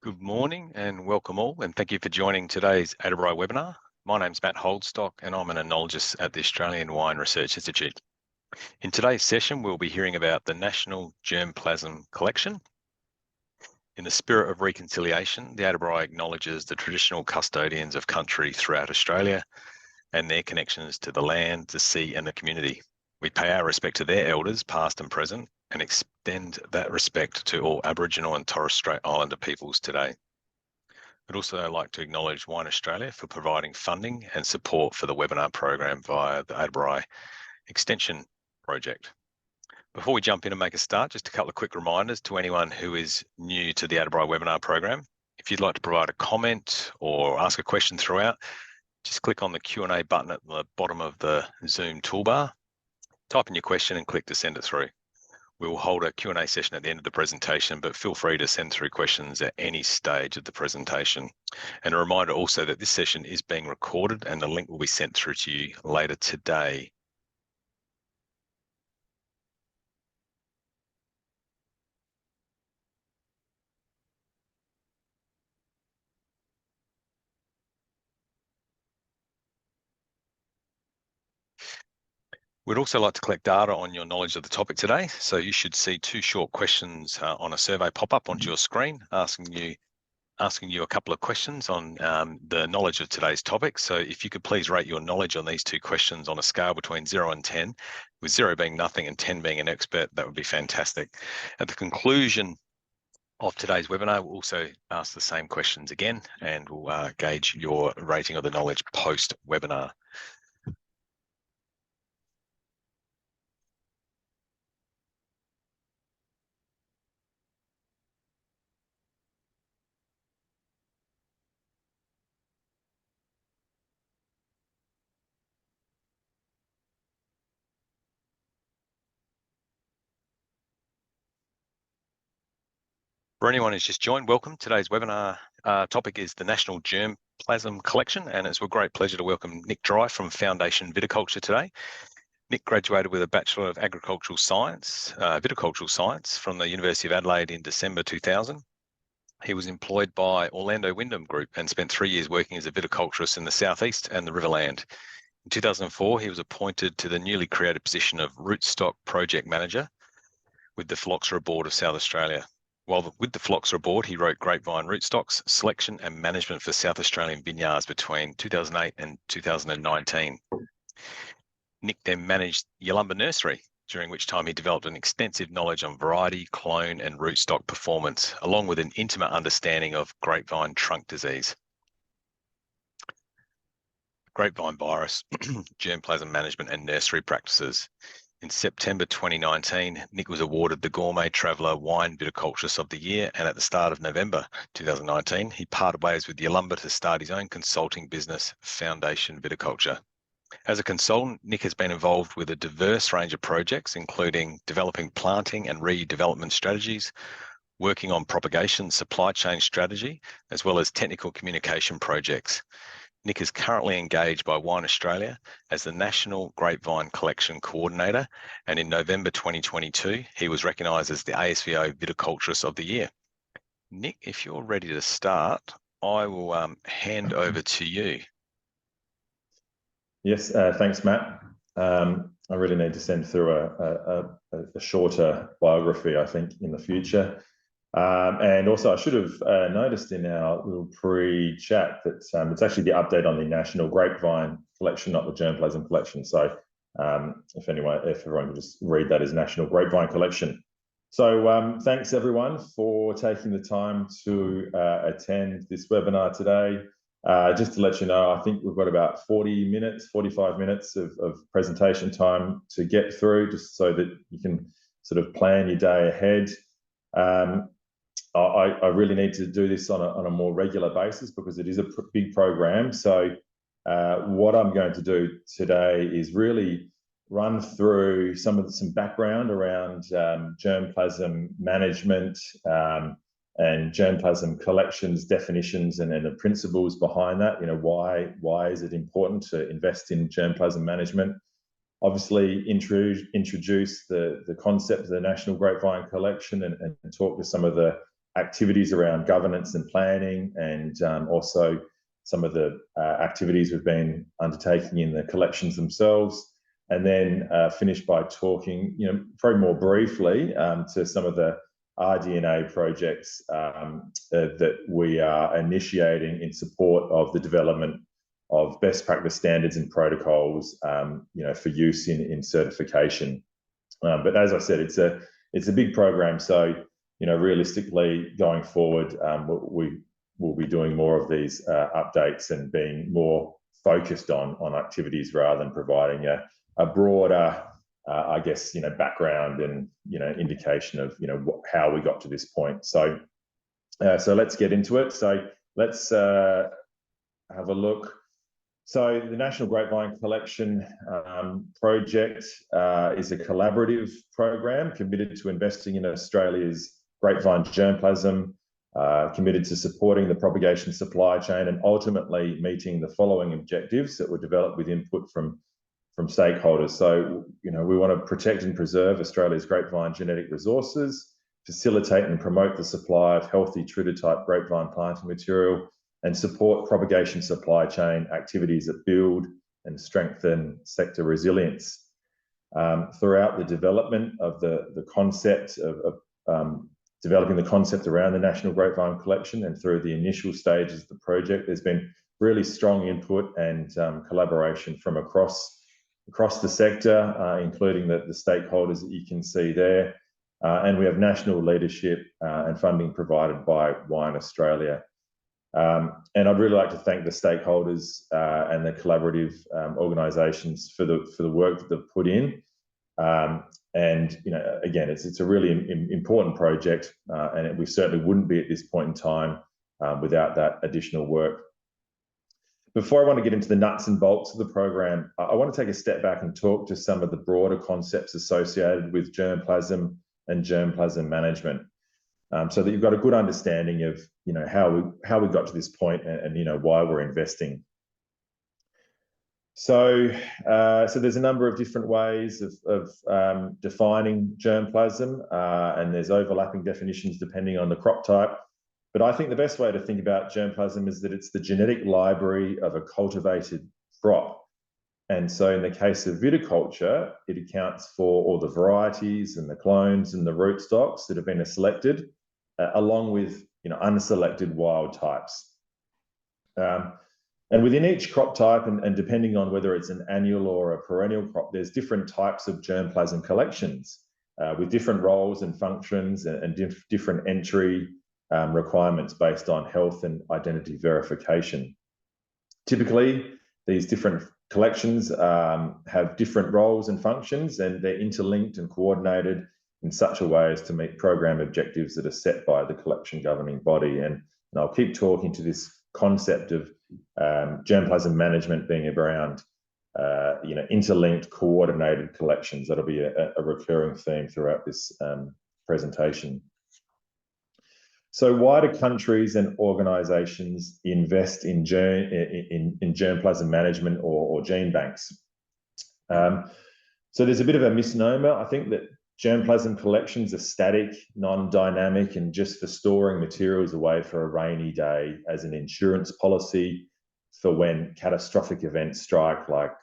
Good morning and welcome all, and thank you for joining today's Adbri webinar. My name's Matt Holdstock and I'm an enologist at the Australian Wine Research Institute. In today's session, we'll be hearing about the National Germplasm Collection. In the spirit of reconciliation, the Adbri acknowledges the traditional custodians of country throughout Australia and their connections to the land, the sea and the community. We pay our respect to their elders, past and present, and extend that respect to all Aboriginal and Torres Strait Islander peoples today. I'd also like to acknowledge Wine Australia for providing funding and support for the webinar program via the Adbri Extension Project. Before we jump in and make a start, just a couple of quick reminders to anyone who is new to the Adbri webinar program. If you'd like to provide a comment or ask a question throughout, just click on the Q&A button at the bottom of the Zoom toolbar, type in your question and click to send it through. We will hold a Q&A session at the end of the presentation, but feel free to send through questions at any stage of the presentation. And a reminder also that this session is being recorded and the link will be sent through to you later today. We'd also like to collect data on your knowledge of the topic today. So you should see two short questions on a survey pop up onto your screen asking you a couple of questions on the knowledge of today's topic. So if you could please rate your knowledge on these two questions on a scale between 0 and 10, with 0 being nothing and 10 being an expert, that would be fantastic. At the conclusion of today's webinar, we'll also ask the same questions again, and we'll gauge your rating of the knowledge post-webinar. For anyone who's just joined, welcome. Today's webinar topic is the National Germplasm Collection, and it's a great pleasure to welcome Nick Dry from Foundation Viticulture today. Nick graduated with a Bachelor of Agricultural Science, Viticultural Science from the University of Adelaide in December 2000. He was employed by Orlando Wyndham Group and spent 3 years working as a viticulturist in the Southeast and the Riverland. In 2004, he was appointed to the newly created position of Rootstock Project Manager with the Phylloxera Board of South Australia. While with the Phylloxera Board, he wrote grapevine rootstocks, selection and management for South Australian vineyards between 2008 and 2019. Nick then managed Yalumba Nursery, during which time he developed an extensive knowledge on variety, clone and rootstock performance, along with an intimate understanding of grapevine trunk disease, grapevine virus, germplasm management and nursery practices. In September 2019, Nick was awarded the Gourmet Traveller Wine Viticulturist of the Year, and at the start of November 2019, he parted ways with Yalumba to start his own consulting business, Foundation Viticulture. As a consultant, Nick has been involved with a diverse range of projects, including developing planting and redevelopment strategies, working on propagation supply chain strategy, as well as technical communication projects. Nick is currently engaged by Wine Australia as the National Grapevine Collection Coordinator, and in November 2022, he was recognised as the ASVO Viticulturist of the Year. Nick, if you're ready to start, I will hand over to you. Yes, thanks, Matt. I really need to send through a shorter biography, I think, in the future. And also, I should have noticed in our little pre-chat that it's actually the update on the National Grapevine Collection, not the Germplasm Collection. So if everyone could just read that as National Grapevine Collection. So thanks, everyone, for taking the time to attend this webinar today. Just to let you know, I think we've got about 45 minutes of presentation time to get through, just so that you can sort of plan your day ahead. I really need to do this on a more regular basis because it is a big program. So what I'm going to do today is really run through some background around germplasm management and germplasm collections, definitions, and the principles behind that. You know, why is it important to invest in germplasm management? Obviously, introduce the concept of the National Grapevine Collection and talk to some of the activities around governance and planning, and also some of the activities we've been undertaking in the collections themselves, and then finish by talking, probably more briefly to some of the RD&A projects that we are initiating in support of the development of best practice standards and protocols, for use in certification. But as I said, it's a big program, so realistically going forward, we will be doing more of these updates and being more focused on activities rather than providing a broader, background and indication of how we got to this point. So let's get into it. So let's have a look. So the National Grapevine Collection project is a collaborative program committed to investing in Australia's grapevine germplasm, committed to supporting the propagation supply chain, and ultimately meeting the following objectives that were developed with input from stakeholders. So, we want to protect and preserve Australia's grapevine genetic resources, facilitate and promote the supply of healthy Trita-type grapevine planting material, and support propagation supply chain activities that build and strengthen sector resilience. Throughout the development of the concept of developing the concept around the National Grapevine Collection, and through the initial stages of the project, there's been really strong input and collaboration from across the sector, including the stakeholders that you can see there. And we have national leadership and funding provided by Wine Australia. And I'd really like to thank the stakeholders and the collaborative organisations for the work that they've put in. And again, it's a really important project, and we certainly wouldn't be at this point in time without that additional work. Before I want to get into the nuts and bolts of the program, I want to take a step back and talk to some of the broader concepts associated with germplasm and germplasm management, so that you've got a good understanding of how we got to this point and why we're investing. So there's a number of different ways of defining germplasm, and there's overlapping definitions depending on the crop type. But I think the best way to think about germplasm is that it's the genetic library of a cultivated crop. And so in the case of viticulture, it accounts for all the varieties and the clones and the rootstocks that have been selected, along with unselected wild types. And within each crop type, and depending on whether it's an annual or a perennial crop, there's different types of germplasm collections with different roles and functions and different entry requirements based on health and identity verification. Typically, these different collections have different roles and functions, and they're interlinked and coordinated in such a way as to meet program objectives that are set by the collection governing body. And I'll keep talking to this concept of germplasm management being around interlinked, coordinated collections. That'll be a recurring theme throughout this presentation. So why do countries and organisations invest in germplasm management or gene banks? So there's a bit of a misnomer. I think that germplasm collections are static, non-dynamic, and just for storing materials away for a rainy day as an insurance policy for when catastrophic events strike, like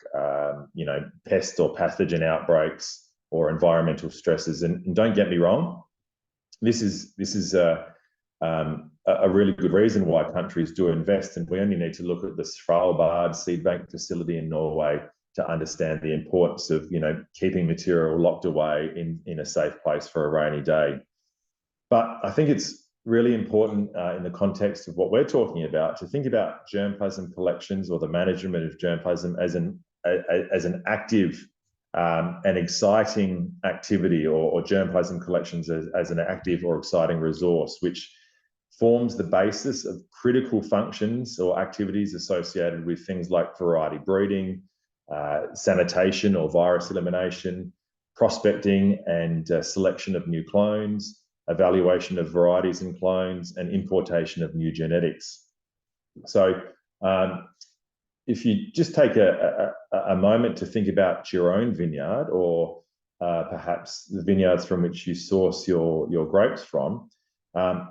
pest or pathogen outbreaks or environmental stresses. And don't get me wrong, this is a really good reason why countries do invest, and we only need to look at the Svalbard seed bank facility in Norway to understand the importance of keeping material locked away in a safe place for a rainy day. But I think it's really important in the context of what we're talking about to think about germplasm collections or the management of germplasm as an active and exciting activity, or germplasm collections as an active or exciting resource, which forms the basis of critical functions or activities associated with things like variety breeding, sanitation or virus elimination, prospecting and selection of new clones, evaluation of varieties and clones, and importation of new genetics. So if you just take a moment to think about your own vineyard, or perhaps the vineyards from which you source your grapes from,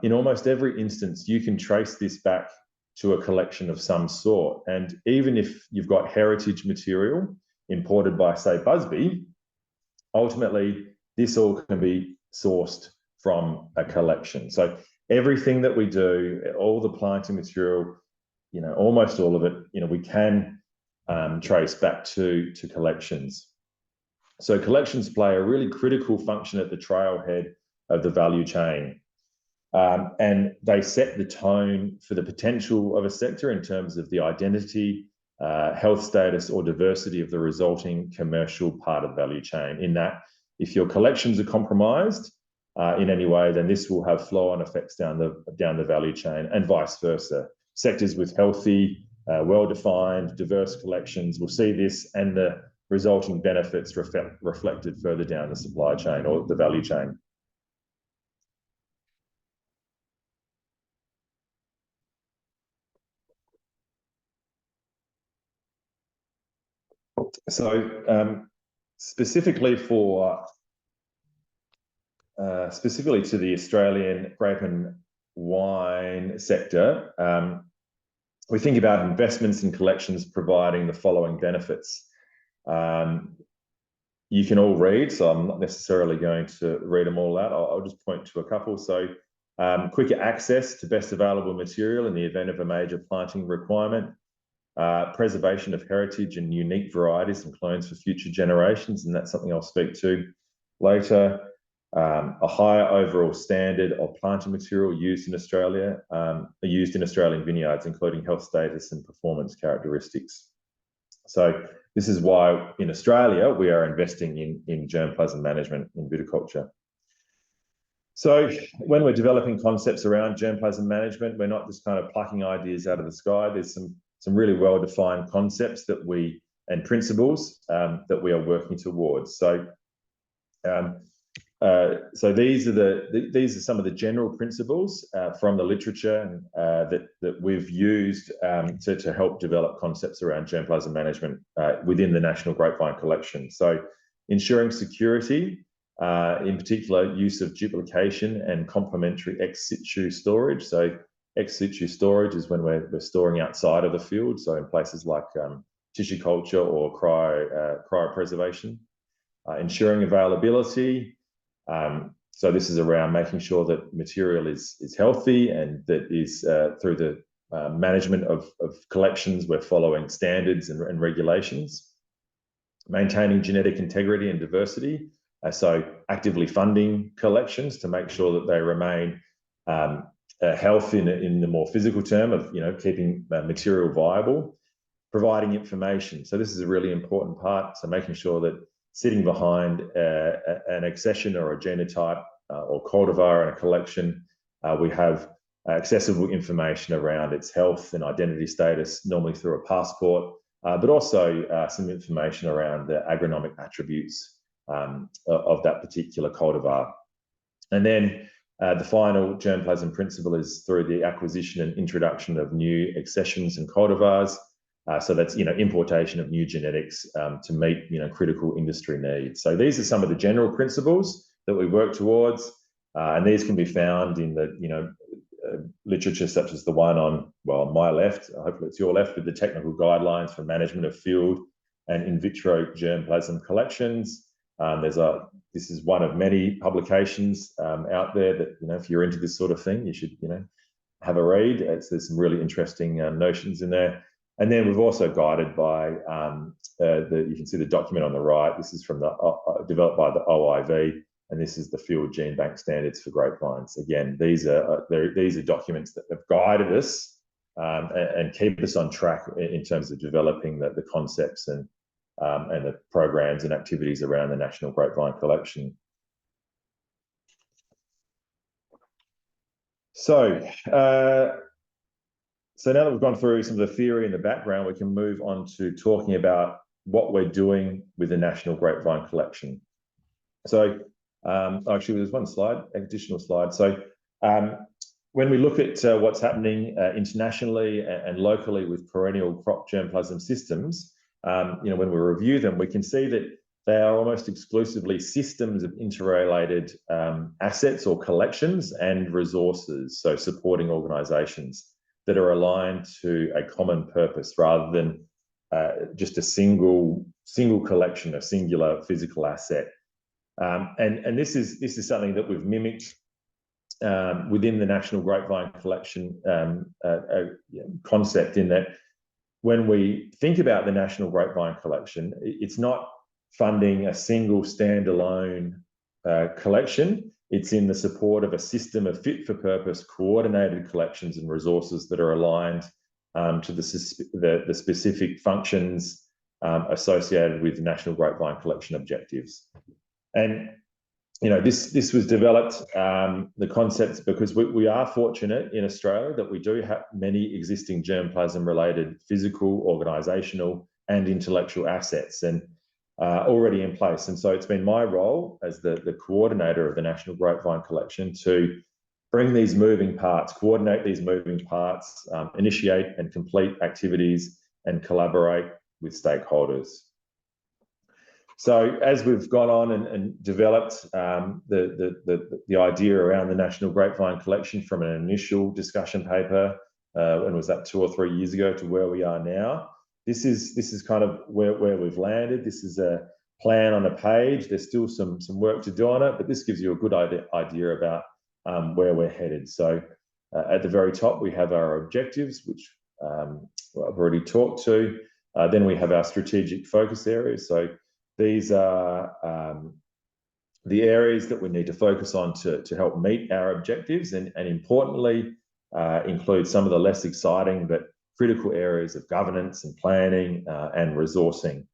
in almost every instance, you can trace this back to a collection of some sort. And even if you've got heritage material imported by, say, Busby, ultimately, this all can be sourced from a collection. So everything that we do, all the planting material, almost all of it, we can trace back to collections. So collections play a really critical function at the trailhead of the value chain. And they set the tone for the potential of a sector in terms of the identity, health status, or diversity of the resulting commercial part of the value chain. In that, if your collections are compromised in any way, then this will have flow-on effects down the value chain, and vice versa. Sectors with healthy, well-defined, diverse collections will see this and the resulting benefits reflected further down the supply chain or the value chain. So specifically to the Australian grape and wine sector, we think about investments in collections providing the following benefits. You can all read, so I'm not necessarily going to read them all out. I'll just point to a couple. So quicker access to best available material in the event of a major planting requirement, preservation of heritage and unique varieties and clones for future generations, and that's something I'll speak to later. A higher overall standard of planting material used in Australia, used in Australian vineyards, including health status and performance characteristics. So this is why in Australia we are investing in germplasm management in viticulture. So when we're developing concepts around germplasm management, we're not just kind of plucking ideas out of the sky. There's some really well-defined concepts and principles that we are working towards. So these are some of the general principles from the literature that we've used to help develop concepts around germplasm management within the National Grapevine Collection. So ensuring security, in particular use of duplication and complementary ex situ storage. So ex situ storage is when we're storing outside of the field, so in places like tissue culture or cryopreservation. Ensuring availability. So this is around making sure that material is healthy and that is through the management of collections, we're following standards and regulations. Maintaining genetic integrity and diversity. So actively funding collections to make sure that they remain health in the more physical term of keeping material viable. Providing information. So this is a really important part. So making sure that sitting behind an accession or a genotype or cultivar in a collection, we have accessible information around its health and identity status, normally through a passport, but also some information around the agronomic attributes of that particular cultivar. And then the final germplasm principle is through the acquisition and introduction of new accessions and cultivars. So that's importation of new genetics to meet critical industry needs. So these are some of the general principles that we work towards, and these can be found in the literature such as the one on my left. Hopefully it's your left, with the technical guidelines for management of field and in vitro germplasm collections. This is one of many publications out there that if you're into this sort of thing, you should have a read. There's some really interesting notions in there. And then we've also guided by you can see the document on the right. This is from developed by the OIV, and this is the Field Gene Bank Standards for Grapevines. Again, these are documents that have guided us and keep us on track in terms of developing the concepts and the programs and activities around the National Grapevine Collection. So now that we've gone through some of the theory and the background, we can move on to talking about what we're doing with the National Grapevine Collection. So actually, there's one additional slide. So when we look at what's happening internationally and locally with perennial crop germplasm systems, when we review them, we can see that They are almost exclusively systems of interrelated assets or collections and resources, so supporting organisations that are aligned to a common purpose rather than just a single collection, a singular physical asset. And this is something that we've mimicked within the National Grapevine Collection concept, in that when we think about the National Grapevine Collection, it's not funding a single standalone collection. It's in the support of a system of fit-for-purpose coordinated collections and resources that are aligned to the specific functions associated with National Grapevine Collection objectives. And this was developed, the concepts, because we are fortunate in Australia that we do have many existing germplasm-related physical, organisational, and intellectual assets and already in place. And so it's been my role as the coordinator of the National Grapevine Collection to bring these moving parts, coordinate these moving parts, initiate and complete activities, and collaborate with stakeholders. So as we've gone on and developed the idea around the National Grapevine Collection from an initial discussion paper, when was that, 2 or 3 years ago, to where we are now, this is kind of where we've landed. This is a plan on a page. There's still some work to do on it, but this gives you a good idea about where we're headed. So at the very top, we have our objectives, which I've already talked to. Then we have our strategic focus areas. So these are the areas that we need to focus on to help meet our objectives, and importantly, include some of the less exciting but critical areas of governance and planning and resourcing.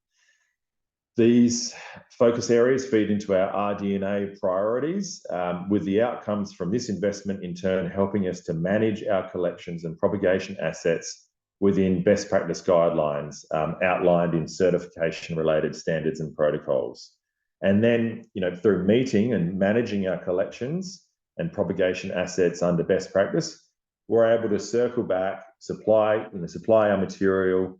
These focus areas feed into our RD&A priorities, with the outcomes from this investment in turn helping us to manage our collections and propagation assets within best practice guidelines outlined in certification-related standards and protocols. And then, through meeting and managing our collections and propagation assets under best practice, we're able to circle back, supply our material,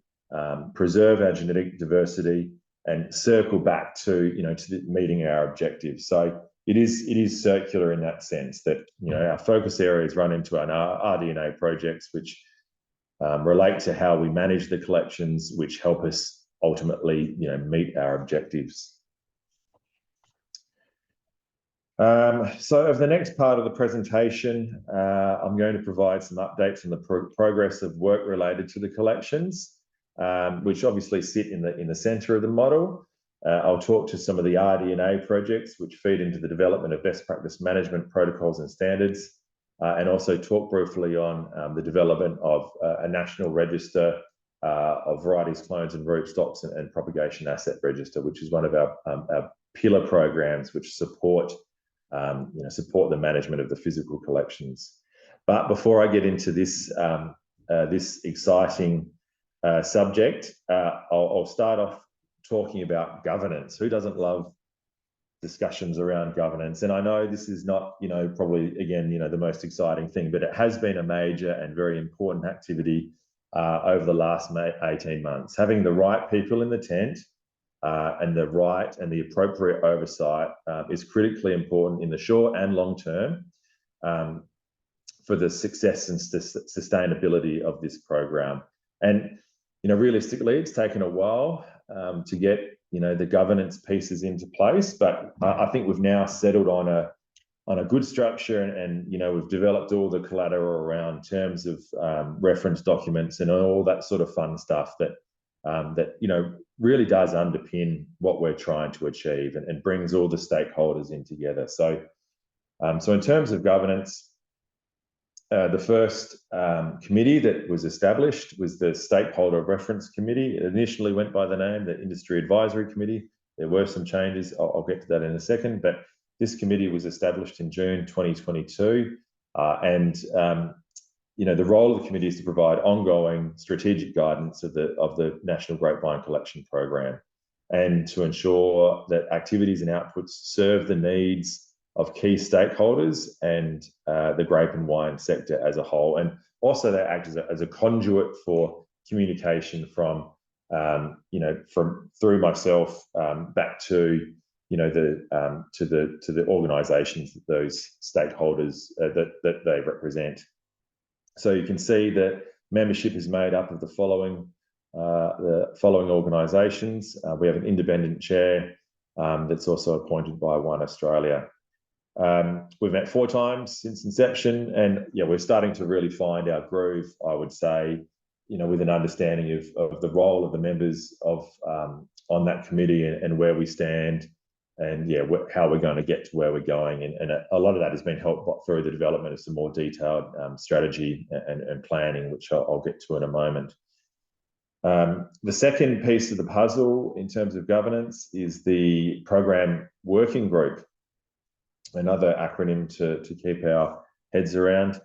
preserve our genetic diversity, and circle back to meeting our objectives. So it is circular in that sense that our focus areas run into our RD&A projects, which relate to how we manage the collections, which help us ultimately meet our objectives. So over the next part of the presentation, I'm going to provide some updates on the progress of work related to the collections, which obviously sit in the centre of the model. I'll talk to some of the RD&A projects, which feed into the development of best practice management protocols and standards, and also talk briefly on the development of a national register of varieties, clones, and rootstocks and propagation asset register, which is one of our pillar programs which support the management of the physical collections. But before I get into this this exciting subject, I'll start off talking about governance. Who doesn't love discussions around governance? And I know this is not, probably again, the most exciting thing, but it has been a major and very important activity over the last 18 months. Having the right people in the tent and the right and the appropriate oversight is critically important in the short and long term for the success and sustainability of this program. And realistically, it's taken a while to get the governance pieces into place, but I think we've now settled on a good structure, and we've developed all the collateral around terms of reference documents and all that sort of fun stuff that really does underpin what we're trying to achieve and brings all the stakeholders in together. So in terms of governance, the first committee that was established was the Stakeholder Reference Committee. It initially went by the name the Industry Advisory Committee. There were some changes. I'll get to that in a second, but this committee was established in June 2022, and the role of the committee is to provide ongoing strategic guidance of the National Grapevine Collection Program, and to ensure that activities and outputs serve the needs of key stakeholders and the grape and wine sector as a whole. And also they act as a conduit for communication from through myself back to the organisations that those stakeholders that they represent. So you can see that membership is made up of the following organisations. We have an independent chair that's also appointed by One Australia. We've met 4 times since inception, and we're starting to really find our groove, I would say, with an understanding of the role of the members on that committee and where we stand, and how we're going to get to where we're going. And a lot of that has been helped through the development of some more detailed strategy and planning, which I'll get to in a moment. The second piece of the puzzle in terms of governance is the Program Working Group, another acronym to keep our heads around.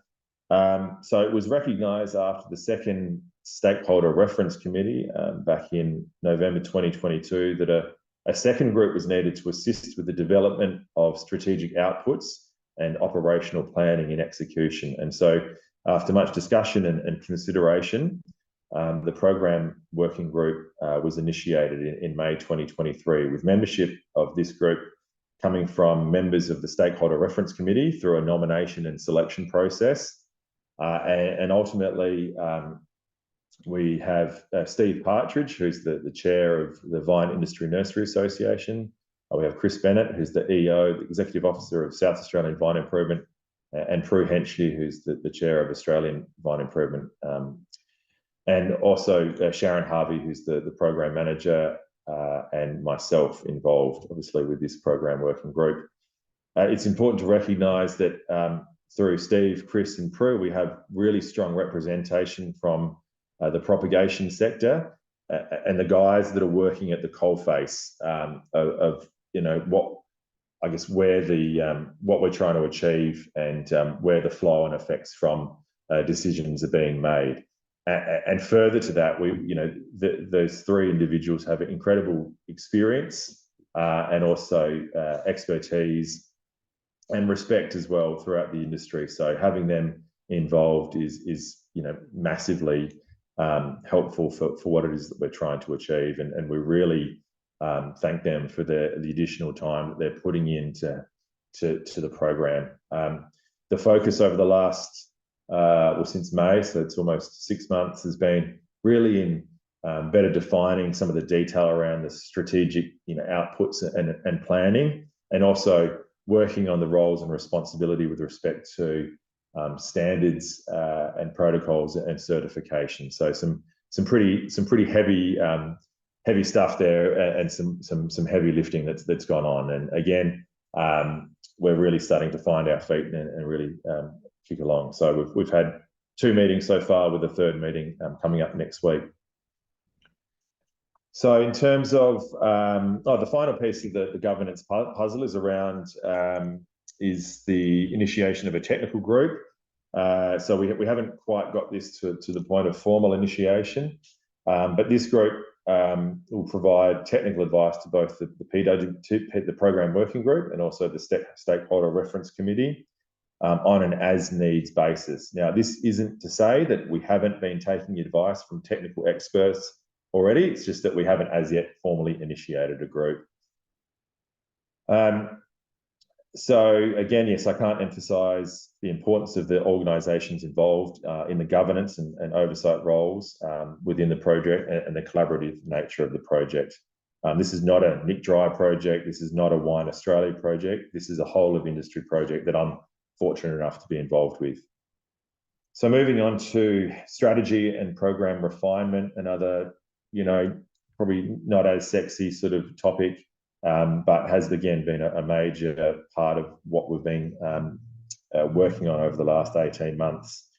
So it was recognised after the second Stakeholder Reference Committee back in November 2022 that a second group was needed to assist with the development of strategic outputs and operational planning and execution. And so after much discussion and consideration, the Program Working Group was initiated in May 2023, with membership of this group coming from members of the Stakeholder Reference Committee through a nomination and selection process. And ultimately, we have Steve Partridge, who's the chair of the Vine Industry Nursery Association. We have Chris Bennett, who's the EO, the Executive Officer of South Australian Vine Improvement, and Prue Henchley, who's the chair of Australian Vine Improvement. And also Sharon Harvey, who's the program manager, and myself involved, obviously, with this program working group. It's important to recognise that through Steve, Chris and Prue, we have really strong representation from the propagation sector and the guys that are working at the coalface of what we're trying to achieve and where the flow and effects from decisions are being made. And further to that, those 3 individuals have incredible experience and also expertise and respect as well throughout the industry. So having them involved is massively helpful for what it is that we're trying to achieve, and we really thank them for the additional time that they're putting into the program. The focus over the last since May, so it's almost 6 months, has been really in better defining some of the detail around the strategic outputs and planning, and also working on the roles and responsibility with respect to standards and protocols and certification. So some pretty heavy stuff there, and some heavy lifting that's gone on. And again, we're really starting to find our feet and really kick along. So we've had 2 meetings so far, with a 3rd meeting coming up next week. So in terms of the final piece of the governance puzzle is around is the initiation of a technical group. So we haven't quite got this to the point of formal initiation, but this group will provide technical advice to both the PW, the Program Working Group, and also the Stakeholder Reference Committee on an as-needs basis. Now, this isn't to say that we haven't been taking advice from technical experts already. It's just that we haven't as yet formally initiated a group. So again, yes, I can't emphasise the importance of the organisations involved in the governance and oversight roles within the project, and the collaborative nature of the project. This is not a Nick Dry project. This is not a Wine Australia project. This is a whole of industry project that I'm fortunate enough to be involved with. So moving on to strategy and program refinement, another, probably not as sexy sort of topic, but has again been a major part of what we've been working on over the last 18 months.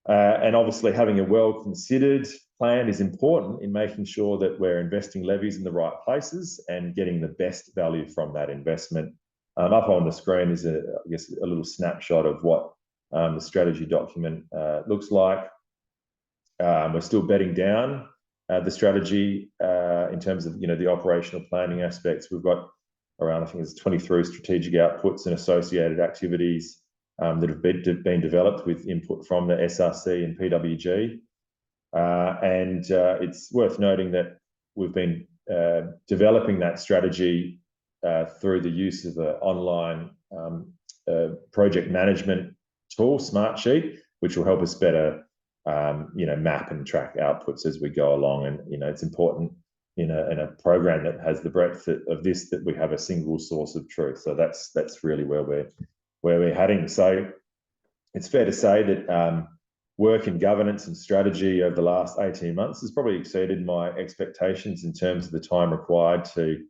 And obviously having a well-considered plan is important in making sure that we're investing levies in the right places and getting the best value from that investment. Up on the screen is a little snapshot of what the strategy document looks like. We're still bedding down the strategy in terms of the operational planning aspects. We've got around, I think it's 23 strategic outputs and associated activities that have been developed with input from the SRC and PWG. It's worth noting that we've been developing that strategy through the use of an online project management tool, Smartsheet, which will help us better map and track outputs as we go along. And it's important in a program that has the breadth of this that we have a single source of truth. So that's really where we're heading. So it's fair to say that work in governance and strategy over the last 18 months has probably exceeded my expectations in terms of the time required to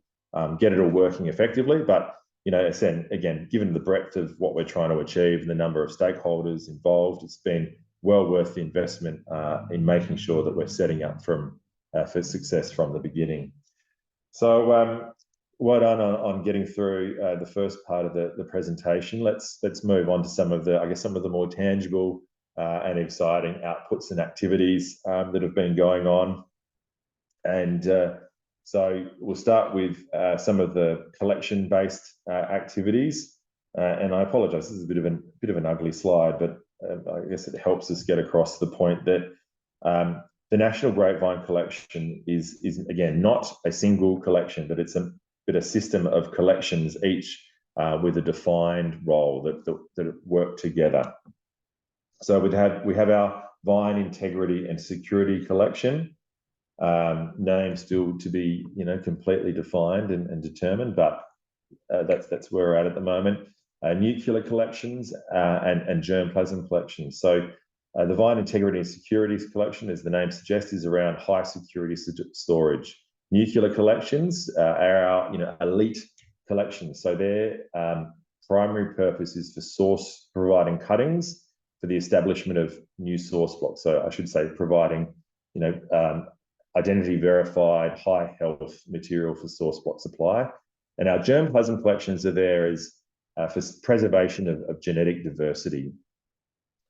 get it all working effectively. But again, given the breadth of what we're trying to achieve and the number of stakeholders involved, it's been well worth the investment in making sure that we're setting up for success from the beginning. So well done on getting through the first part of the presentation. Let's move on to some of the more tangible and exciting outputs and activities that have been going on. And so we'll start with some of the collection-based activities. And I apologise, this is a bit of an ugly slide, but I guess it helps us get across the point that the National Grapevine Collection is again not a single collection, but it's a system of collections, each with a defined role that work together. So we have our Vine Integrity and Security Collection, name still to be completely defined and determined, but that's where we're at the moment. Nuclear collections and germplasm collections. So the Vine Integrity and Security Collection, as the name suggests, is around high security storage. Nuclear collections are our elite collections. So their primary purpose is for source providing cuttings for the establishment of new source blocks. So I should say providing identity verified high health material for source block supply. And our germplasm collections are there as for preservation of genetic diversity.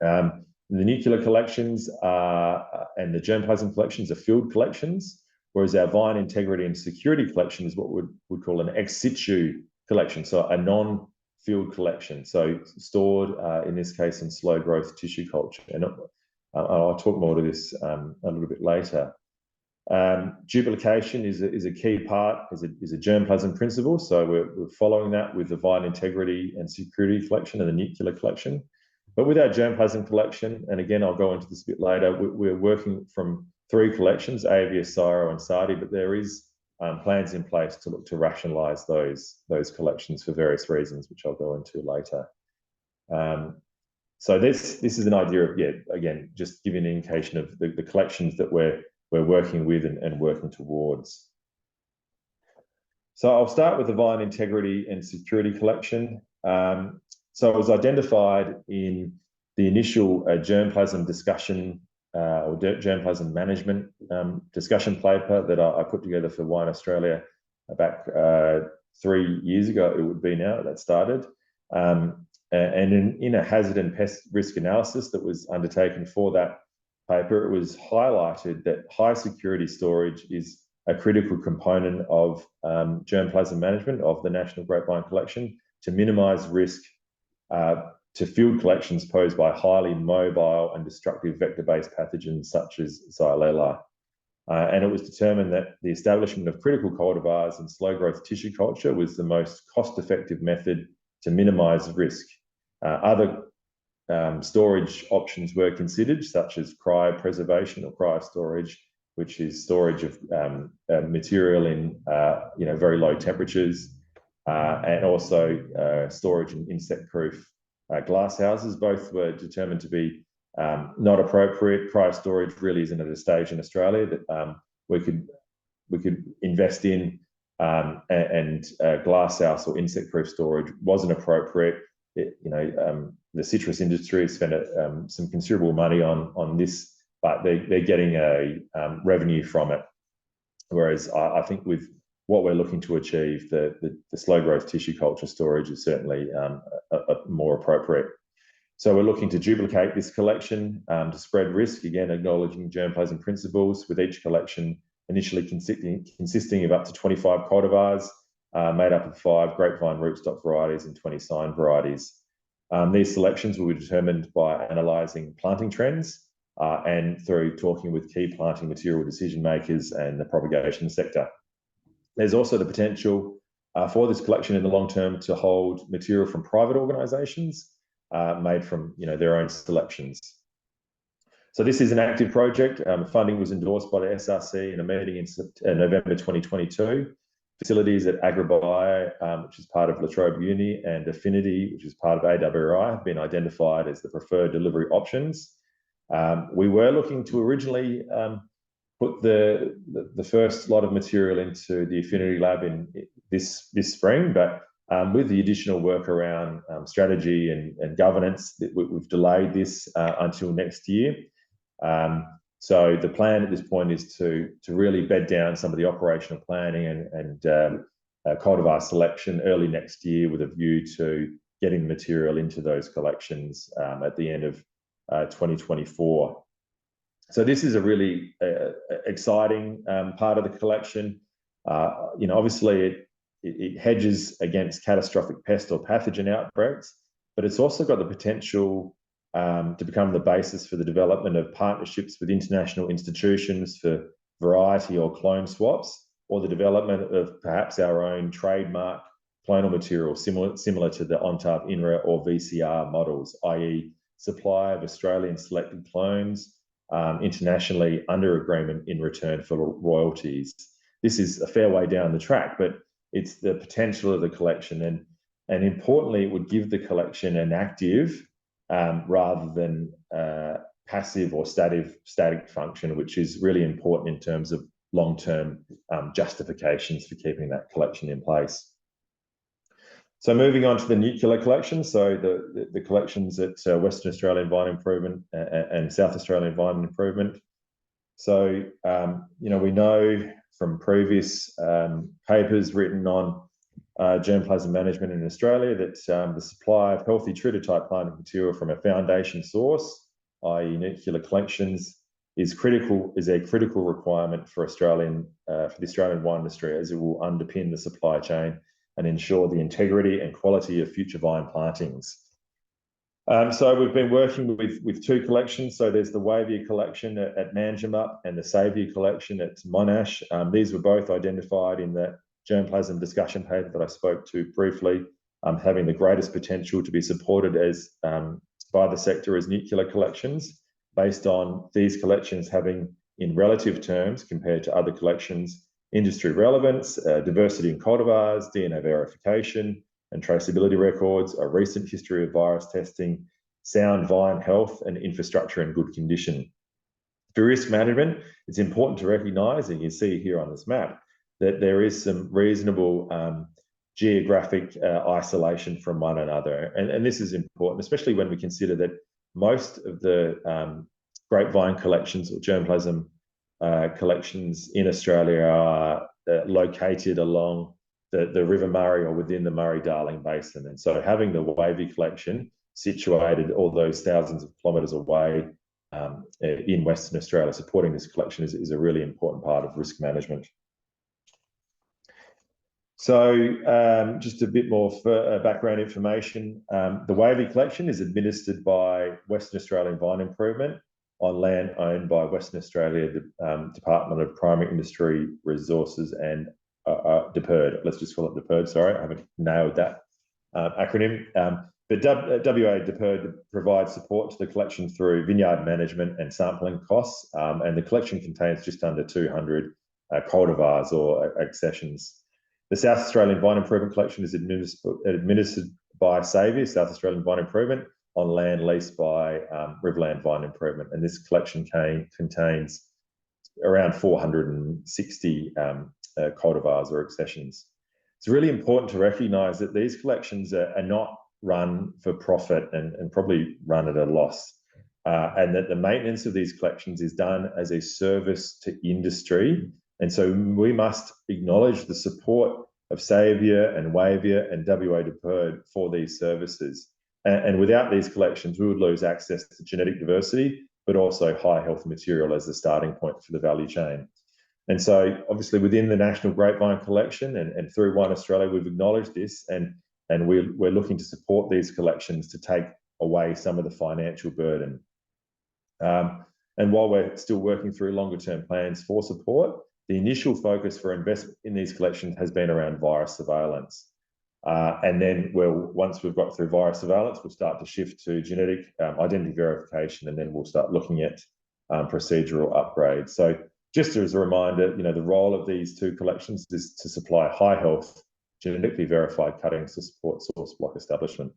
The nuclear collections and the germplasm collections are field collections, whereas our Vine Integrity and Security Collection is what we'd call an ex situ collection, so a non-field collection, so stored in this case in slow growth tissue culture. And I'll talk more to this a little bit later. Duplication is a key part, is a germplasm principle. So we're following that with the Vine Integrity and Security Collection and the nuclear collection. But with our germplasm collection, and again, I'll go into this a bit later, we're working from 3 collections, AVS, CSIRO and SARDI, but there is plans in place to look to rationalise those collections for various reasons, which I'll go into later. So this is an idea of, again, just giving an indication of the collections that we're working with and working towards. So I'll start with the Vine Integrity and Security Collection. So it was identified in the initial germplasm discussion or germplasm management discussion paper that I put together for Wine Australia back 3 years ago, it would be now, that started. And in a hazard and pest risk analysis that was undertaken for that paper, it was highlighted that high security storage is a critical component of germplasm management of the National Grapevine Collection to minimise risk to field collections posed by highly mobile and destructive vector-based pathogens such as Xylella. And it was determined that the establishment of critical cultivars in slow growth tissue culture was the most cost-effective method to minimise risk. Other storage options were considered, such as cryopreservation or cryostorage, which is storage of material in very low temperatures, and also storage in insect-proof glass houses. Both were determined to be not appropriate. Cryostorage really isn't at a stage in Australia that we could invest in, and glass house or insect-proof storage wasn't appropriate. The citrus industry has spent some considerable money on this, but they're getting a revenue from it. Whereas I think with what we're looking to achieve, the slow growth tissue culture storage is certainly more appropriate. So we're looking to duplicate this collection to spread risk, again acknowledging germplasm principles, with each collection initially consisting of up to 25 cultivars made up of 5 grapevine rootstock varieties and 20 sign varieties. These selections will be determined by analysing planting trends and through talking with key planting material decision makers and the propagation sector. There's also the potential for this collection in the long term to hold material from private organisations made from their own selections. So this is an active project. Funding was endorsed by the SRC in a meeting in November 2022. Facilities at AgriBio, which is part of La Trobe Uni, and Affinity, which is part of AWRI, have been identified as the preferred delivery options. We were looking to originally put the first lot of material into the Affinity Lab in this spring, but with the additional work around strategy and governance, we've delayed this until next year. So the plan at this point is to really bed down some of the operational planning and cultivar selection early next year, with a view to getting the material into those collections at the end of 2024. So this is a really exciting part of the collection. Obviously it hedges against catastrophic pest or pathogen outbreaks, but it's also got the potential to become the basis for the development of partnerships with international institutions for variety or clone swaps, or the development of perhaps our own trademark clonal material similar to the ONTAP INRA or VCR models, i.e. supply of Australian selected clones internationally under agreement in return for royalties. This is a fair way down the track, but it's the potential of the collection, and importantly, it would give the collection an active rather than passive or static function, which is really important in terms of long-term justifications for keeping that collection in place. So moving on to the nuclear collection, so the collections at Western Australian Vine Improvement and South Australian Vine Improvement. So, we know from previous papers written on germplasm management in Australia that the supply of healthy Trita-type planted material from a foundation source, i.e. nuclear collections, is a critical requirement for the Australian wine industry, as it will underpin the supply chain and ensure the integrity and quality of future vine plantings. So we've been working with two collections. So there's the Wavia collection at Manjimup and the Saviour collection at Monash. These were both identified in the germplasm discussion paper that I spoke to briefly, having the greatest potential to be supported by the sector as nuclear collections, based on these collections having, in relative terms, compared to other collections, industry relevance, diversity in cultivars, DNA verification and traceability records, a recent history of virus testing, sound vine health and infrastructure in good condition. For risk management, it's important to recognise, and you see here on this map, that there is some reasonable geographic isolation from one another. And this is important, especially when we consider that most of the grapevine collections or germplasm collections in Australia are located along the River Murray or within the Murray-Darling Basin. And so having the Wavia collection situated all those thousands of kilometres away in Western Australia, supporting this collection is a really important part of risk management. So just a bit more background information. The Wavia collection is administered by Western Australian Vine Improvement on land owned by Western Australia Department of Primary Industry Resources and DPIRD. Let's just call it DPIRD, sorry, I haven't nailed that acronym. But WA DPIRD provides support to the collection through vineyard management and sampling costs, and the collection contains just under 200 cultivars or accessions. The South Australian Vine Improvement collection is administered by Saviour, South Australian Vine Improvement, on land leased by Riverland Vine Improvement, and this collection contains around 460 cultivars or accessions. It's really important to recognise that these collections are not run for profit and probably run at a loss, and that the maintenance of these collections is done as a service to industry. And so we must acknowledge the support of Saviour and Wavia and WA DPIRD for these services. And without these collections, we would lose access to genetic diversity, but also high health material as the starting point for the value chain. And so obviously within the National Grapevine Collection and through Wine Australia, we've acknowledged this, and we're looking to support these collections to take away some of the financial burden. And while we're still working through longer term plans for support, the initial focus for investment in these collections has been around virus surveillance. And then once we've got through virus surveillance, we'll start to shift to genetic identity verification, and then we'll start looking at procedural upgrades. So just as a reminder, the role of these two collections is to supply high health, genetically verified cuttings to support source block establishment.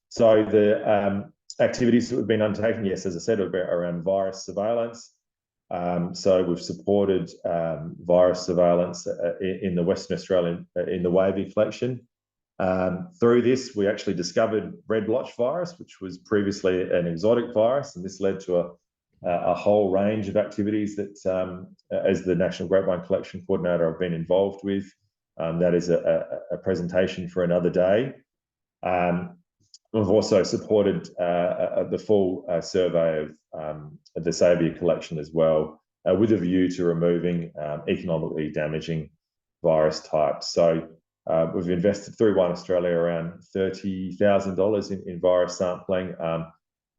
So the activities that we've been undertaking, yes, as I said, are around virus surveillance. So we've supported virus surveillance in the Western Australian, in the Wavy collection. Through this, we actually discovered red blotch virus, which was previously an exotic virus, and this led to a whole range of activities that, as the National Grapevine Collection Coordinator, I've been involved with. That is a presentation for another day. We've also supported the full survey of the Savia collection as well, with a view to removing economically damaging virus types. So we've invested through Wine Australia around $30,000 in virus sampling,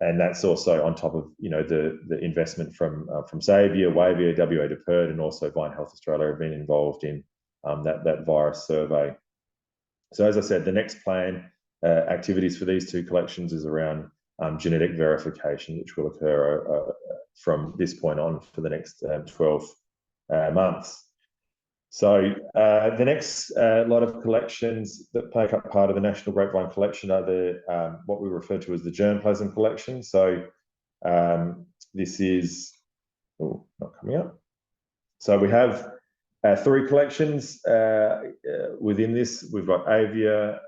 and that's also on top of the investment from Savia, Wavia, WA Deferred, and also Vine Health Australia have been involved in that virus survey. So as I said, the next plan activities for these two collections is around genetic verification, which will occur from this point on for the next 12 months. So the next lot of collections that make up part of the National Grapevine Collection are the what we refer to as the germplasm collection. So this is not coming up. So we have 3 collections within this. We've got Avia,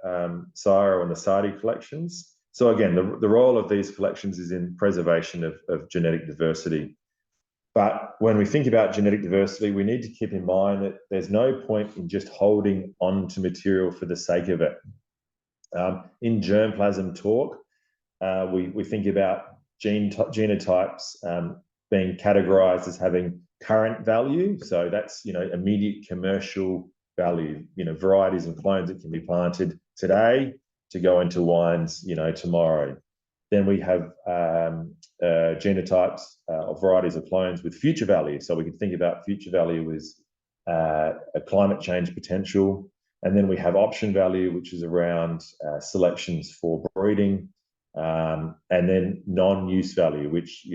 Siro, and the Sardi collections. So again, the role of these collections is in preservation of genetic diversity. But when we think about genetic diversity, we need to keep in mind that there's no point in just holding on to material for the sake of it. In germplasm talk, we think about genotypes being categorized as having current value. So that's, immediate commercial value, varieties and clones that can be planted today to go into wines, tomorrow. Then we have genotypes of varieties of clones with future value. So we can think about future value as a climate change potential. And then we have option value, which is around selections for breeding. And then non-use value, which,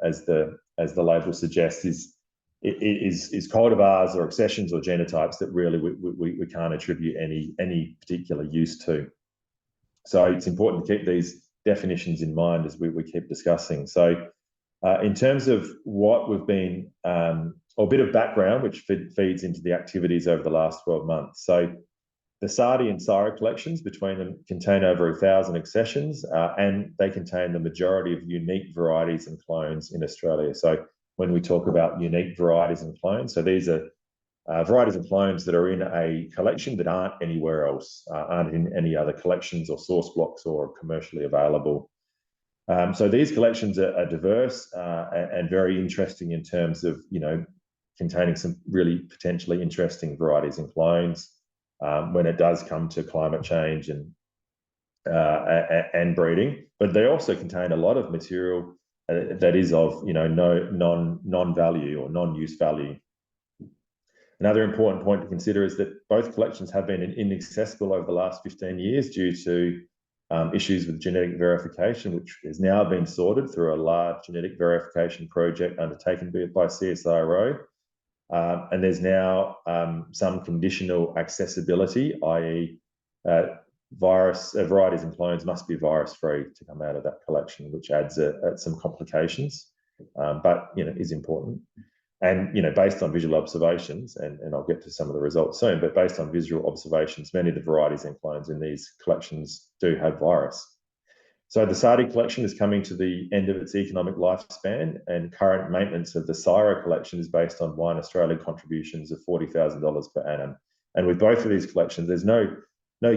as the label suggests, is cultivars or accessions or genotypes that really we can't attribute any particular use to. So it's important to keep these definitions in mind as we keep discussing. So in terms of what we've been, or a bit of background, which feeds into the activities over the last 12 months. So the Sardi and Siro collections between them contain over 1,000 accessions, and they contain the majority of unique varieties and clones in Australia. So when we talk about unique varieties and clones, so these are varieties and clones that are in a collection that aren't anywhere else, aren't in any other collections or source blocks or commercially available. So these collections are diverse and very interesting in terms of, containing some really potentially interesting varieties and clones when it does come to climate change and breeding. But they also contain a lot of material that is of, non-value or non-use value. Another important point to consider is that both collections have been inaccessible over the last 15 years due to issues with genetic verification, which has now been sorted through a large genetic verification project undertaken by CSIRO. And there's now some conditional accessibility, i.e. varieties and clones must be virus-free to come out of that collection, which adds some complications, but is important. And based on visual observations, and I'll get to some of the results soon, but based on visual observations, many of the varieties and clones in these collections do have virus. So the Sardi collection is coming to the end of its economic lifespan, and current maintenance of the Siro collection is based on Wine Australia contributions of $40,000 per annum. And with both of these collections, there's no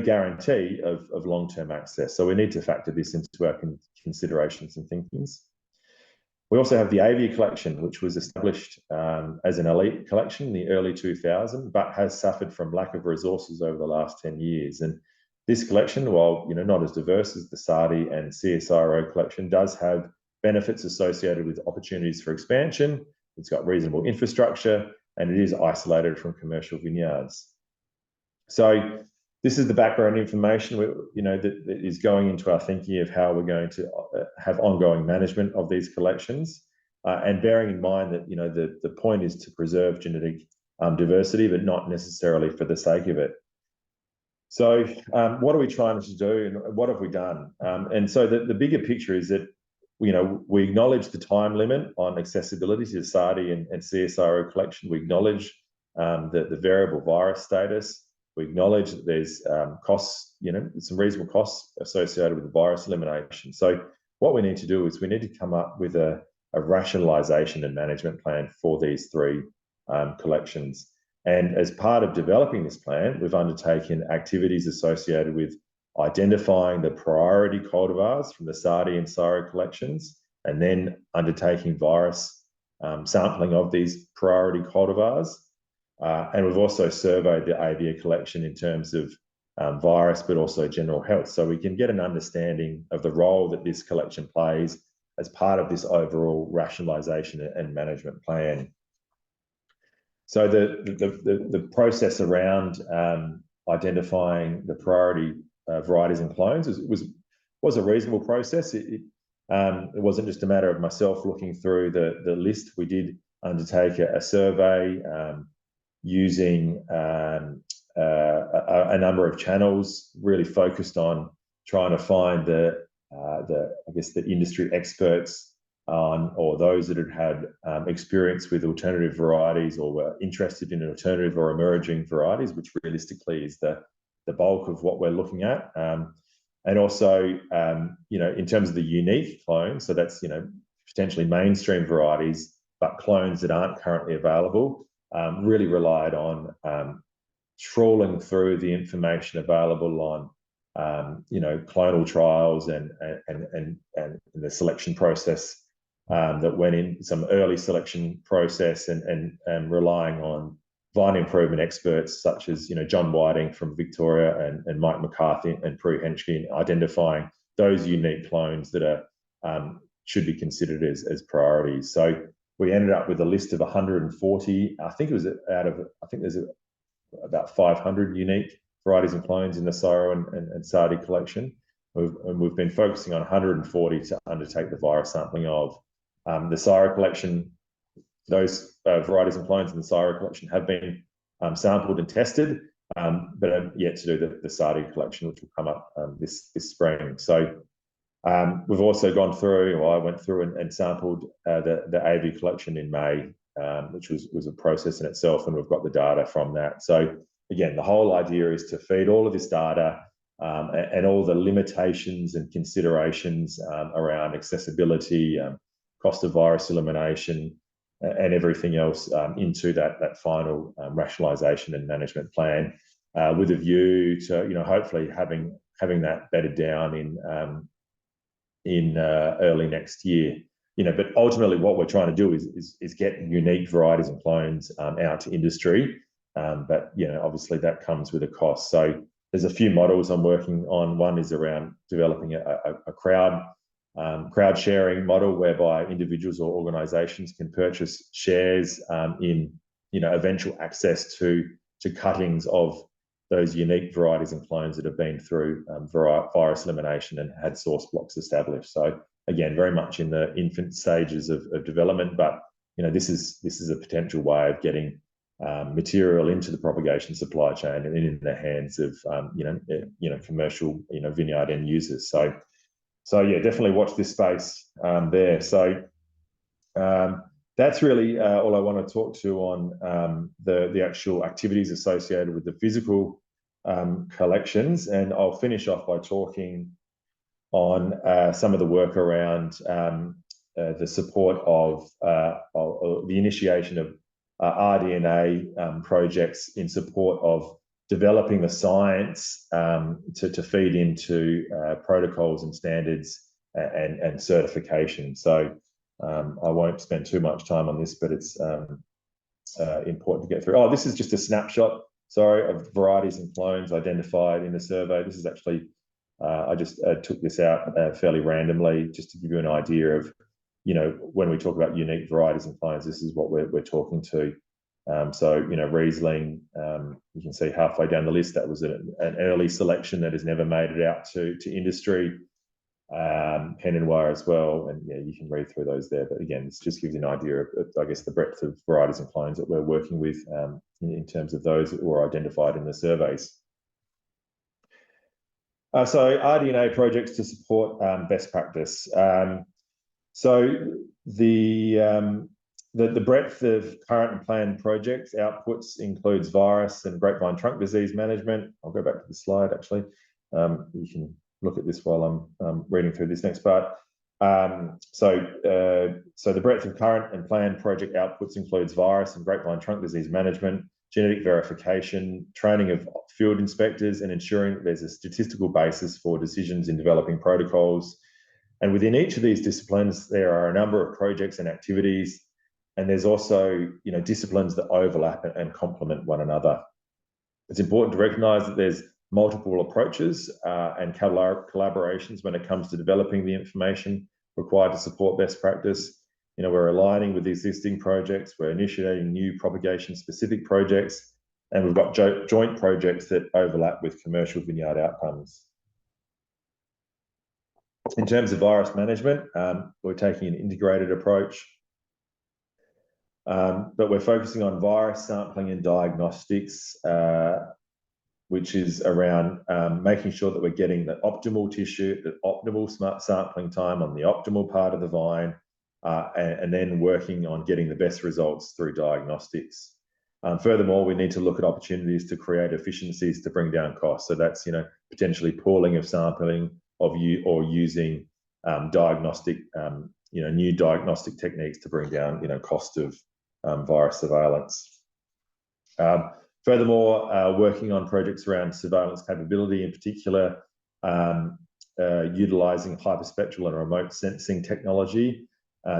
guarantee of long-term access. So we need to factor this into our considerations and thinkings. We also have the Avia collection, which was established as an elite collection in the early 2000s, but has suffered from lack of resources over the last 10 years. And this collection, while not as diverse as the Sardi and CSIRO collection, does have benefits associated with opportunities for expansion. It's got reasonable infrastructure, and it is isolated from commercial vineyards. So this is the background information that is going into our thinking of how we're going to have ongoing management of these collections, and bearing in mind that the point is to preserve genetic diversity, but not necessarily for the sake of it. So what are we trying to do, and what have we done? And so the bigger picture is that we acknowledge the time limit on accessibility to the SARDI and CSIRO collection. We acknowledge the variable virus status. We acknowledge that there's costs, some reasonable costs associated with the virus elimination. So what we need to do is we need to come up with a rationalisation and management plan for these three collections. And as part of developing this plan, we've undertaken activities associated with identifying the priority cultivars from the SARDI and CSIRO collections, and then undertaking virus sampling of these priority cultivars. And we've also surveyed the AVIA collection in terms of virus, but also general health, so we can get an understanding of the role that this collection plays as part of this overall rationalisation and management plan. So the process around identifying the priority varieties and clones was a reasonable process. It wasn't just a matter of myself looking through the list. We did undertake a survey using a number of channels, really focused on trying to find the industry experts on, or those that had experience with alternative varieties or were interested in alternative or emerging varieties, which realistically is the bulk of what we're looking at. And also, in terms of the unique clones, so that's, potentially mainstream varieties, but clones that aren't currently available, really relied on trawling through the information available on, clonal trials and the selection process that went in, some early selection process, and relying on vine improvement experts such as John Whiting from Victoria and Mike McCarthy and Prue Henschke in identifying those unique clones that are should be considered as priorities. So we ended up with a list of 140. I think it was there's about 500 unique varieties and clones in the CSIRO and SARDI collection. We've been focusing on 140 to undertake the virus sampling of. The CSIRO collection, those varieties and clones in the CSIRO collection have been sampled and tested, but are yet to do the SARDI collection, which will come up this spring. So we've also gone through, or I went through and sampled the AV collection in May, which was a process in itself, and we've got the data from that. So again, the whole idea is to feed all of this data and all the limitations and considerations around accessibility, cost of virus elimination, and everything else into that final rationalisation and management plan, with a view to hopefully having that bedded down in early next year. But ultimately, what we're trying to do is get unique varieties and clones out to industry. But obviously that comes with a cost. So there's a few models I'm working on. One is around developing a crowd sharing model whereby individuals or organisations can purchase shares in eventual access to cuttings of those unique varieties and clones that have been through virus elimination and had source blocks established. So again, very much in the infant stages of development, but this is a potential way of getting material into the propagation supply chain and in the hands of commercial vineyard end users. So yeah, definitely watch this space there. So that's really all I want to talk to on the actual activities associated with the physical collections, and I'll finish off by talking on some of the work around the support of the initiation of rDNA projects in support of developing the science to feed into protocols and standards and certification. So I won't spend too much time on this, but it's important to get through. Oh, this is just a snapshot, sorry, of varieties and clones identified in the survey. This is actually, I just took this out fairly randomly just to give you an idea of when we talk about unique varieties and clones, this is what we're talking to. So, Riesling, you can see halfway down the list, that was an early selection that has never made it out to industry. Pinot Noir as well, and you can read through those there. But again, this just gives you an idea of, I guess, the breadth of varieties and clones that we're working with in terms of those that were identified in the surveys. So RD&A projects to support best practice. So the breadth of current and planned projects outputs includes virus and grapevine trunk disease management. I'll go back to the slide, actually. You can look at this while I'm reading through this next part. So the breadth of current and planned project outputs includes virus and grapevine trunk disease management, genetic verification, training of field inspectors, and ensuring that there's a statistical basis for decisions in developing protocols. And within each of these disciplines, there are a number of projects and activities, and there's also disciplines that overlap and complement one another. It's important to recognise that there's multiple approaches and collaborations when it comes to developing the information required to support best practice. We're aligning with existing projects, we're initiating new propagation-specific projects, and we've got joint projects that overlap with commercial vineyard outcomes. In terms of virus management, we're taking an integrated approach, but we're focusing on virus sampling and diagnostics, which is around making sure that we're getting the optimal tissue, the optimal sampling time on the optimal part of the vine, and then working on getting the best results through diagnostics. Furthermore, we need to look at opportunities to create efficiencies to bring down costs. So that's potentially pooling of sampling or using diagnostic, new diagnostic techniques to bring down cost of virus surveillance. Furthermore, working on projects around surveillance capability, in particular, utilising hyperspectral and remote sensing technology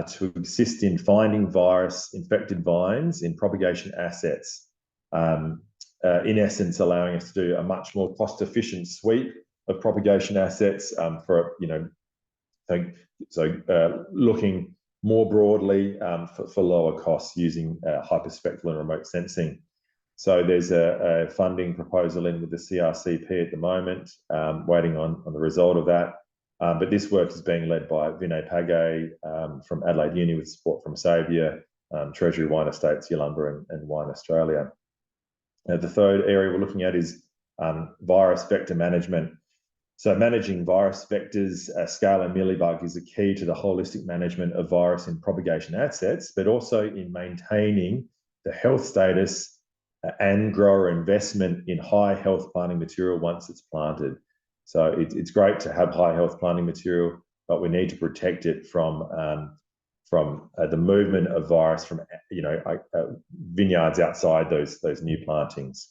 to assist in finding virus-infected vines in propagation assets, in essence, allowing us to do a much more cost-efficient sweep of propagation assets looking more broadly for lower costs using hyperspectral and remote sensing. So there's a funding proposal in with the CRCP at the moment, waiting on the result of that. But this work is being led by Vinay Pagay from Adelaide Uni with support from Saviour, Treasury Wine Estates, Yalumba and Wine Australia. The third area we're looking at is virus vector management. So managing virus vectors, scale and mealybug is a key to the holistic management of virus in propagation assets, but also in maintaining the health status and grower investment in high health planting material once it's planted. So it's great to have high health planting material, but we need to protect it from the movement of virus from vineyards outside those new plantings.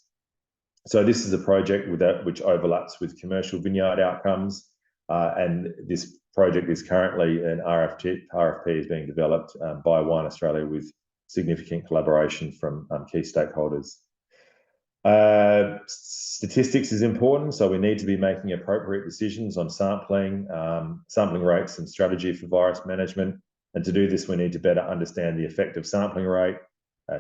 So this is a project which overlaps with commercial vineyard outcomes, and this project is currently an RFP is being developed by Wine Australia with significant collaboration from key stakeholders. Statistics is important, so we need to be making appropriate decisions on sampling rates and strategy for virus management. And to do this, we need to better understand the effect of sampling rate,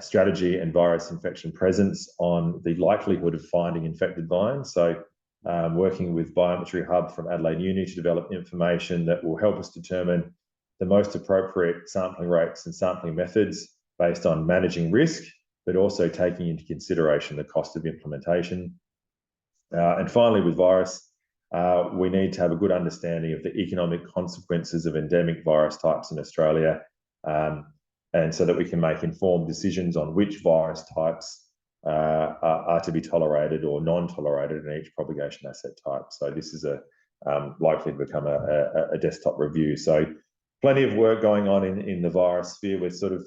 strategy and virus infection presence on the likelihood of finding infected vines. So working with Biometry Hub from Adelaide Uni to develop information that will help us determine the most appropriate sampling rates and sampling methods based on managing risk, but also taking into consideration the cost of implementation. And finally, with virus, we need to have a good understanding of the economic consequences of endemic virus types in Australia, and so that we can make informed decisions on which virus types are to be tolerated or non-tolerated in each propagation asset type. So this is likely to become a desktop review. So plenty of work going on in the virus sphere. We're sort of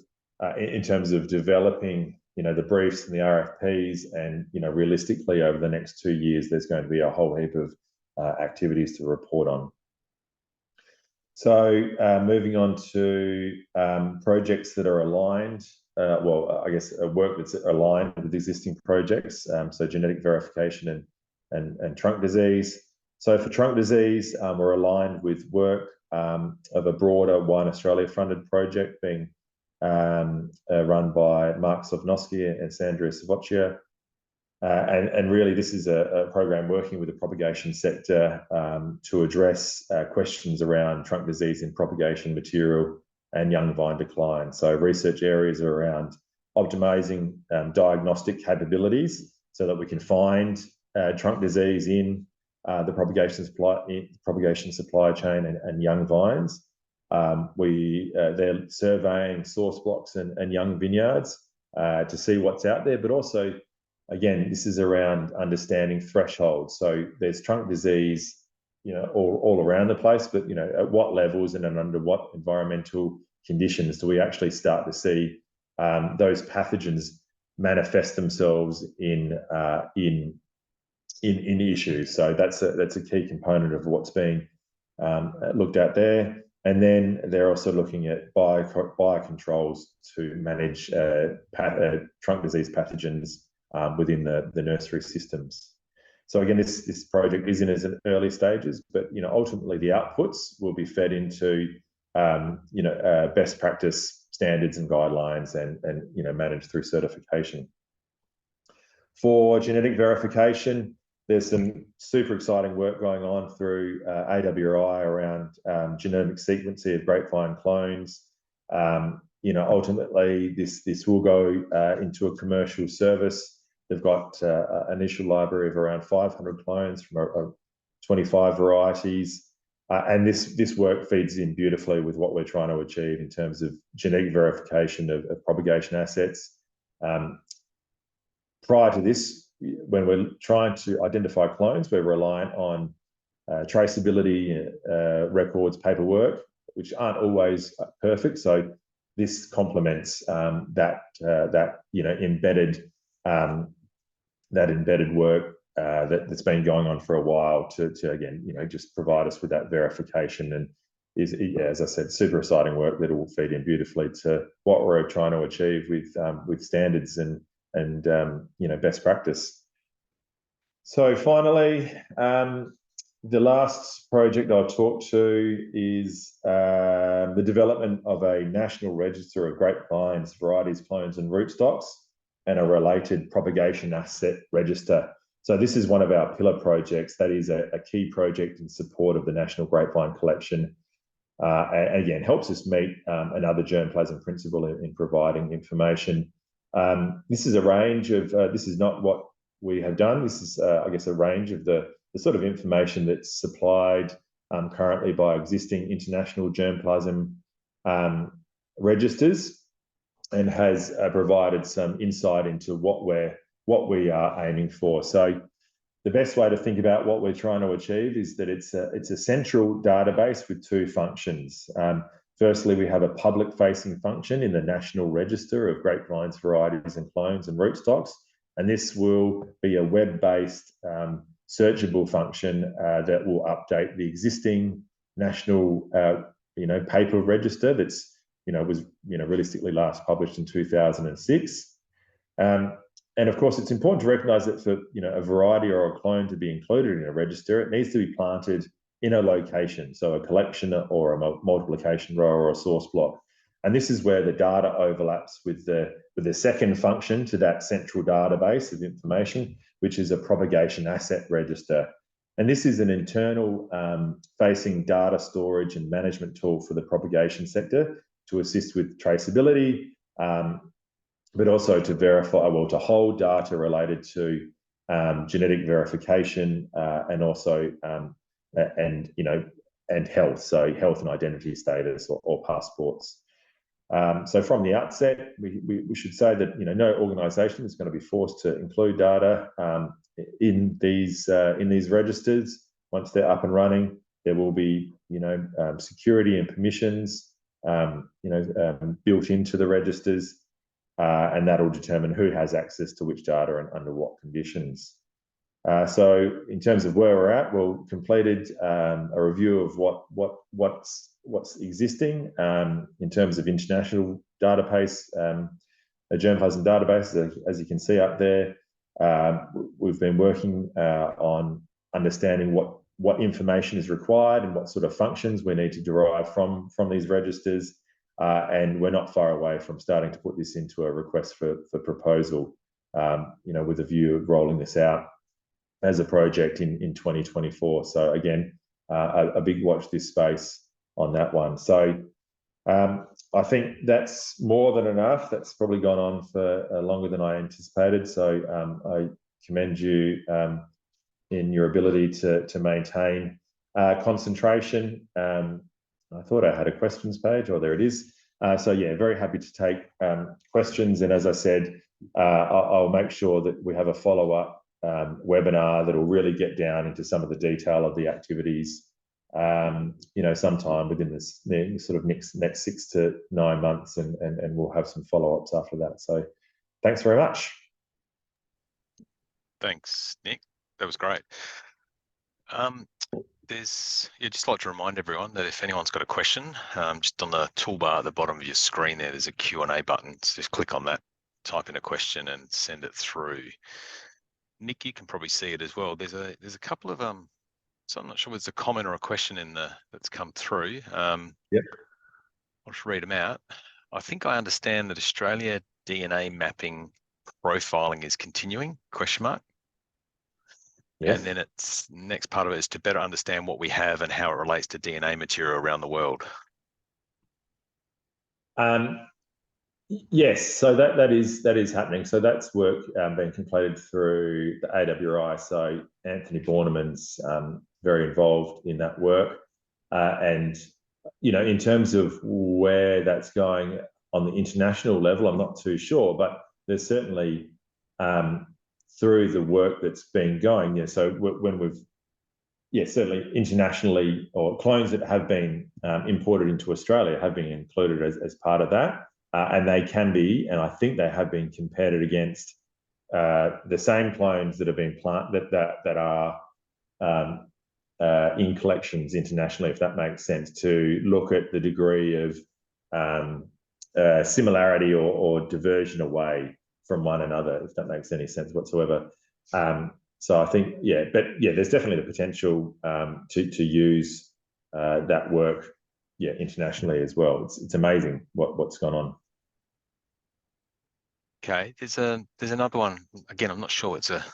in terms of developing the briefs and the RFPs, and realistically over the next 2 years there's going to be a whole heap of activities to report on. So moving on to projects that are aligned, work that's aligned with existing projects, so genetic verification and trunk disease. So for trunk disease, we're aligned with work of a broader Wine Australia funded project being run by Mark Sovnowski and Sandra Savoccia. And really, this is a program working with the propagation sector to address questions around trunk disease in propagation material and young vine decline. So research areas are around optimizing diagnostic capabilities so that we can find trunk disease in the propagation supply chain and young vines. They're surveying source blocks and young vineyards to see what's out there, but also, again, this is around understanding thresholds. So there's trunk disease, all around the place, but at what levels and under what environmental conditions do we actually start to see those pathogens manifest themselves in issues? So that's a key component of what's being looked at there. And then they're also looking at biocontrols to manage trunk disease pathogens within the nursery systems. So again, this project is in its early stages, but ultimately the outputs will be fed into best practice standards and guidelines and managed through certification. For genetic verification, there's some super exciting work going on through AWRI around genomic sequencing of grapevine clones. Ultimately, this will go into a commercial service. They've got an initial library of around 500 clones from 25 varieties. And this work feeds in beautifully with what we're trying to achieve in terms of genetic verification of propagation assets. Prior to this, when we're trying to identify clones, we're reliant on traceability records, paperwork, which aren't always perfect. So this complements that embedded work that's been going on for a while to again, just provide us with that verification, and is, as I said, super exciting work that will feed in beautifully to what we're trying to achieve with standards and best practice. So finally, the last project I'll talk to is the development of a national register of grapevines, varieties, clones, and rootstocks, and a related propagation asset register. So this is one of our pillar projects that is a key project in support of the National Grapevine Collection. And again, helps us meet another germplasm principle in providing information. This is a range of, this is not what we have done. This is, I guess, a range of the sort of information that's supplied currently by existing international germplasm registers, and has provided some insight into what we are aiming for. So the best way to think about what we're trying to achieve is that it's a central database with two functions. Firstly, we have a public-facing function in the National Register of Grapevines, Varieties and Clones and Rootstocks, and this will be a web-based searchable function that will update the existing national paper register that's was realistically last published in 2006. And of course, it's important to recognise that for a variety or a clone to be included in a register, it needs to be planted in a location, so a collection or a multiplication row or a source block. And this is where the data overlaps with the second function to that central database of information, which is a propagation asset register. And this is an internal facing data storage and management tool for the propagation sector to assist with traceability, but also to verify, to hold data related to genetic verification and also and health, so health and identity status or passports. So from the outset, we should say that no organisation is going to be forced to include data in these registers. Once they're up and running, there will be security and permissions built into the registers, and that will determine who has access to which data and under what conditions. So in terms of where we're at, we've completed a review of what's existing in terms of international database, a germplasm database, as you can see up there. We've been working on understanding what what information is required and what sort of functions we need to derive from these registers. And we're not far away from starting to put this into a request for proposal, with a view of rolling this out as a project in 2024. So again, a big watch this space on that one. So I think that's more than enough. That's probably gone on for longer than I anticipated. So I commend you in your ability to maintain concentration. I thought I had a questions page. Oh, there it is. So yeah, very happy to take questions. And as I said, I'll make sure that we have a follow-up webinar that will really get down into some of the detail of the activities, sometime within this sort of next 6 to 9 months, and we'll have some follow-ups after that. So thanks very much. Thanks, Nick. That was great. Just like to remind everyone that if anyone's got a question, just on the toolbar at the bottom of your screen there's a Q&A button. So just click on that, type in a question and send it through. Nick, you can probably see it as well. There's a couple of so I'm not sure if it's a comment or a question that's come through. Yep. I'll just read them out. I think I understand that Australia DNA mapping profiling is continuing, ? Yes. And then it's next part of it is to better understand what we have and how it relates to DNA material around the world. Yes, so that is happening. So that's work being completed through the AWRI. So Anthony Borneman's very involved in that work, and in terms of where that's going on the international level, I'm not too sure, but there's certainly through the work that's been going. So when we've certainly internationally, or clones that have been imported into Australia have been included as part of that. And they can be, and I think they have been compared against the same clones that have been that are in collections internationally, if that makes sense, to look at the degree of similarity or diversion away from one another, if that makes any sense whatsoever. So I think, there's definitely the potential to use that work, internationally as well. It's amazing what's gone on. Okay, there's another one. Again, I'm not sure it's a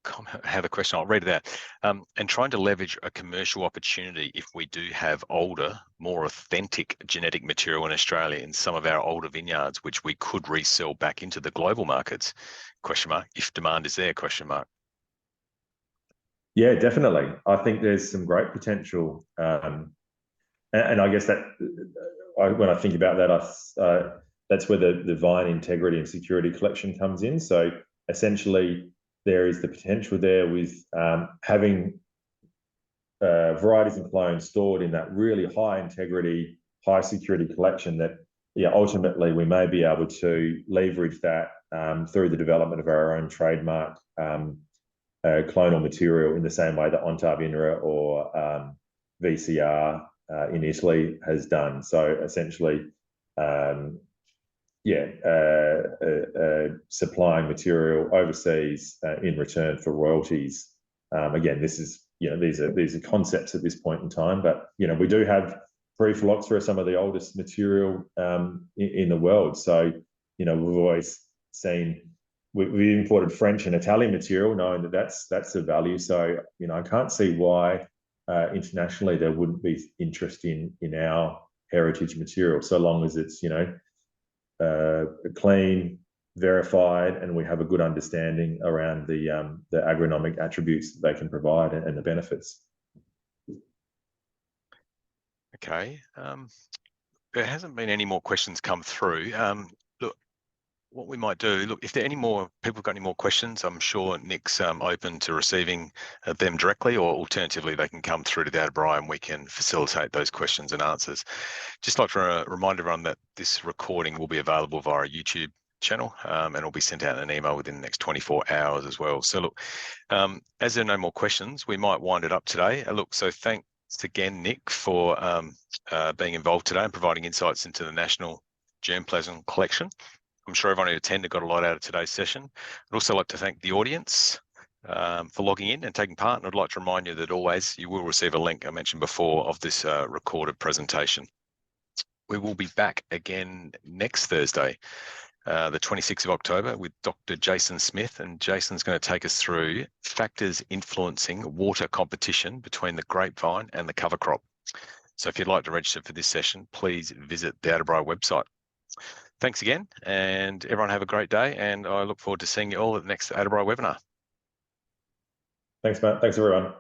comment, have a question. I'll read it out. And trying to leverage a commercial opportunity if we do have older, more authentic genetic material in Australia in some of our older vineyards, which we could resell back into the global markets? ? If demand is there? ? Yeah, definitely. I think there's some great potential, and I guess that when I think about that, that's where the vine integrity and security collection comes in. So essentially, there is the potential there with having varieties and clones stored in that really high integrity, high security collection that, ultimately we may be able to leverage that through the development of our own trademark clonal material in the same way that Ontav Inra or VCR in Italy has done. So essentially, supplying material overseas in return for royalties. Again, this is, these are concepts at this point in time, but we do have pre-phylloxera, some of the oldest material in the world. So we've always seen we imported French and Italian material, knowing that that's a value. So I can't see why internationally there wouldn't be interest in our heritage material, so long as it's clean, verified, and we have a good understanding around the agronomic attributes that they can provide and the benefits. Okay, there hasn't been any more questions come through. Look, what we might do, look, if there are any more people got any more questions, I'm sure Nick's open to receiving them directly, or alternatively they can come through to the ADBRI and we can facilitate those questions and answers. Just like to remind everyone that this recording will be available via our YouTube channel, and it'll be sent out in an email within the next 24 hours as well. So look, as there are no more questions, we might wind it up today. Look, so thanks again, Nick, for being involved today and providing insights into the National Germplasm Collection. I'm sure everyone who attended got a lot out of today's session. I'd also like to thank the audience for logging in and taking part. And I'd like to remind you that always you will receive a link I mentioned before of this recorded presentation. We will be back again next Thursday, the 26th of October, with Dr. Jason Smith, and Jason's going to take us through factors influencing water competition between the grapevine and the cover crop. So if you'd like to register for this session, please visit the Adbri website. Thanks again, and everyone have a great day, and I look forward to seeing you all at the next Adbri webinar. Thanks, Matt. Thanks, everyone.